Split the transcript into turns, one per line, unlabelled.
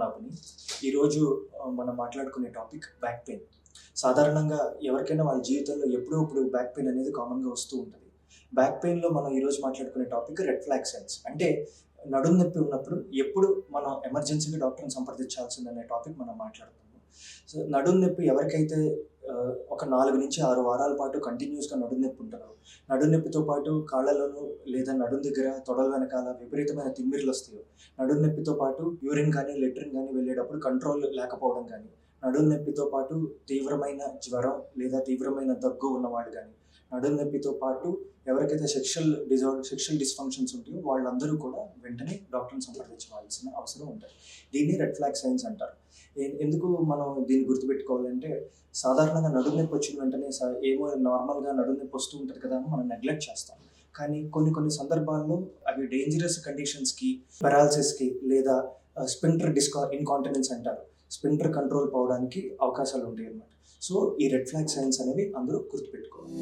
పద్మనాభని. ఈరోజు మనం మాట్లాడుకునే టాపిక్ బ్యాక్ పెయిన్. సాధారణంగా ఎవరికైనా వాళ్ళ జీవితంలో ఎప్పుడో ఇప్పుడు బ్యాక్ పెయిన్ అనేది కామన్‌గా వస్తూ ఉంటది. బ్యాక్ పెయిన్‌లో మనం ఈరోజు మాట్లాడుకునే టాపిక్ రెడ్ ఫ్లాగ్ సైన్స్. అంటే నడుము నొప్పి ఉన్నప్పుడు ఎప్పుడు మనం ఎమర్జెన్సీగా డాక్టర్‌ని సంప్రదించాల్సిందనే టాపిక్ మనం మాట్లాడుకుందాం. సో, నడుము నొప్పి ఎవరికైతే ఒక 4-6 వారాల పాటు కంటిన్యూయస్‌గా నడుము నొప్పి ఉంటదో, నడుము నొప్పితో పాటు కాళ్ళలోను లేదా నడుము దగ్గర, తొడల వెనకాల విపరీతమైన తిమ్మిర్లొస్తాయో, నడుము నొప్పితో పాటు యూరిన్ గానీ, లెట్రిన్ గానీ వెళ్ళేటప్పుడు కంట్రోల్ లేకపోవడం గానీ, నడుము నొప్పితో పాటు తీవ్రమైన జ్వరం లేదా తీవ్రమైన దగ్గు ఉన్నవాళ్ళు గానీ, నడుము నొప్పితో పాటు ఎవరికైతే సెక్షువల్ డిస్‌ఫంక్షన్స్ ఉంటాయో వాళ్ళందరూ కూడా వెంటనే డాక్టర్‌ని సంప్రదించవలసిన అవసరం ఉంటది. దీన్ని రెడ్ ఫ్లాగ్ సైన్స్ అంటారు. ఎందుకు మనం దీన్ని గుర్తుపెట్టుకోవాలంటే, సాధారణంగా నడుము నొప్పి వచ్చిన వెంటనే ఏమో నార్మల్‌గా నడుము నొప్పి వస్తూ ఉంటది కదా అని మనం నెగ్లెక్ట్ చేస్తాం. కానీ కొన్ని సందర్భాల్లో అవి డేంజరస్ కండిషన్స్‌కి, పారాలిసిస్‌కి లేదా స్పింటర్ ఇన్‌కాంటినెన్స్ అంటారు. స్పింటర్ కంట్రోల్ పోవడానికి అవకాశాలు ఉంటాయన్నమాట. సో, ఈ రెడ్ ఫ్లాగ్ సైన్స్ అనేవి అందరూ గుర్తుపెట్టుకోవాలి.